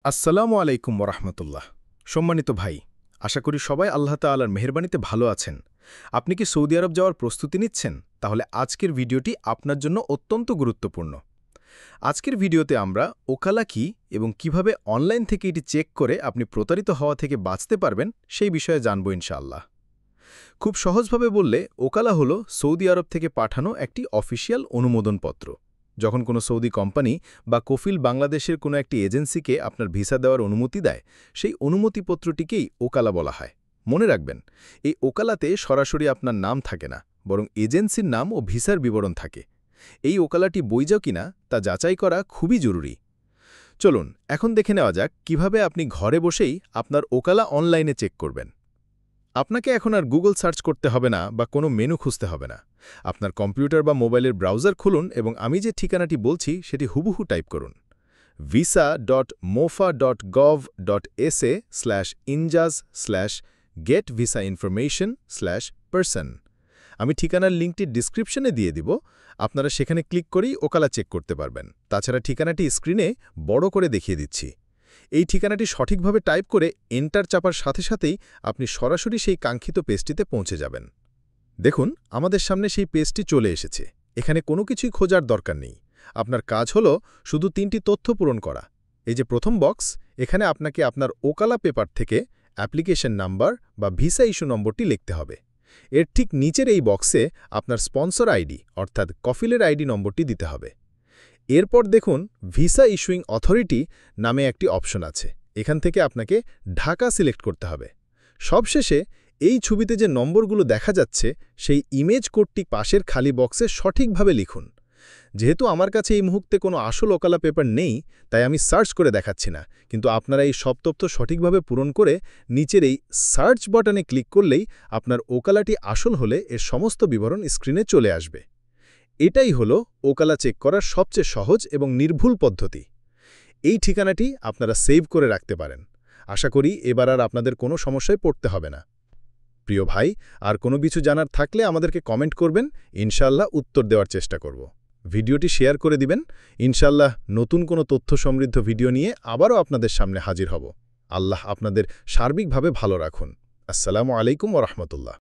আসসালামু আলাইকুম ওরহমতুল্লাহ। সম্মানিত ভাই, আশা করি সবাই আল্লাহ তাআলার মেহেরবানিতে ভালো আছেন। আপনি কি সৌদি আরব যাওয়ার প্রস্তুতি নিচ্ছেন? তাহলে আজকের ভিডিওটি আপনার জন্য অত্যন্ত গুরুত্বপূর্ণ। আজকের ভিডিওতে আমরা ওকালা কি এবং কিভাবে অনলাইন থেকে এটি চেক করে আপনি প্রতারিত হওয়া থেকে বাঁচতে পারবেন সেই বিষয়ে জানব ইনশাআল্লাহ। খুব সহজভাবে বললে ওকালা হলো সৌদি আরব থেকে পাঠানো একটি অফিসিয়াল অনুমোদনপত্র। যখন কোনো সৌদি কোম্পানি বা কফিল বাংলাদেশের কোনো একটি এজেন্সিকে আপনার ভিসা দেওয়ার অনুমতি দেয়, সেই অনুমতিপত্রটিকেই ওকালা বলা হয়। মনে রাখবেন, এই ওকালাতে সরাসরি আপনার নাম থাকে না, বরং এজেন্সির নাম ও ভিসার বিবরণ থাকে। এই ওকালাটি বৈধ কিনা তা যাচাই করা খুবই জরুরি। চলুন এখন দেখে নেওয়া যাক কিভাবে আপনি ঘরে বসেই আপনার ওকালা অনলাইনে চেক করবেন। আপনাকে এখন আর গুগল সার্চ করতে হবে না বা কোনো মেনু খুঁজতে হবে না। আপনার কম্পিউটার বা মোবাইলের ব্রাউজার খুলুন এবং আমি যে ঠিকানাটি বলছি সেটি হুবহু টাইপ করুন visa.mofa.gov.sa/injaz/getvisainformation/person। আমি ঠিকানার লিঙ্কটি ডিসক্রিপশনে দিয়ে দিব। আপনারা সেখানে ক্লিক করেই ওকালা চেক করতে পারবেন। তাছাড়া ঠিকানাটি স্ক্রিনে বড় করে দেখিয়ে দিচ্ছি। এই ঠিকানাটি সঠিকভাবে টাইপ করে এন্টার চাপার সাথে সাথেই আপনি সরাসরি সেই কাঙ্ক্ষিত পেজটিতে পৌঁছে যাবেন। দেখুন, আমাদের সামনে সেই পেজটি চলে এসেছে। এখানে কোনো কিছুই খোঁজার দরকার নেই। আপনার কাজ হলো শুধু ৩টি তথ্য পূরণ করা। এই যে প্রথম বক্স, এখানে আপনাকে আপনার ওকালা পেপার থেকে অ্যাপ্লিকেশন নাম্বার বা ভিসা ইস্যু নম্বরটি লিখতে হবে। এর ঠিক নিচের এই বক্সে আপনার স্পন্সর আইডি অর্থাৎ কফিলের আইডি নম্বরটি দিতে হবে। এরপর দেখুন, ভিসা ইস্যুইং অথরিটি নামে একটি অপশন আছে। এখান থেকে আপনাকে ঢাকা সিলেক্ট করতে হবে। সবশেষে এই ছবিতে যে নম্বরগুলো দেখা যাচ্ছে সেই ইমেজ কোডটি পাশের খালি বক্সে সঠিকভাবে লিখুন। যেহেতু আমার কাছে এই মুহূর্তে কোনো আসল ওকালা পেপার নেই, তাই আমি সার্চ করে দেখাচ্ছি না, কিন্তু আপনারা এই সব তথ্য সঠিকভাবে পূরণ করে নিচের এই সার্চ বাটনে ক্লিক করলেই আপনার ওকালাটি আসল হলে এর সমস্ত বিবরণ স্ক্রিনে চলে আসবে। এটাই হলো ওকালা চেক করার সবচেয়ে সহজ এবং নির্ভুল পদ্ধতি। এই ঠিকানাটি আপনারা সেভ করে রাখতে পারেন। আশা করি এবার আর আপনাদের কোনো সমস্যায় পড়তে হবে না। প্রিয় ভাই, আর কোনো কিছু জানার থাকলে আমাদেরকে কমেন্ট করবেন, ইনশাআল্লাহ উত্তর দেওয়ার চেষ্টা করব। ভিডিওটি শেয়ার করে দিবেন। ইনশাআল্লাহ নতুন কোনো তথ্য সমৃদ্ধ ভিডিও নিয়ে আবারও আপনাদের সামনে হাজির হব। আল্লাহ আপনাদের সার্বিকভাবে ভালো রাখুন। আসসালামু আলাইকুম ওরহমতুল্লাহ।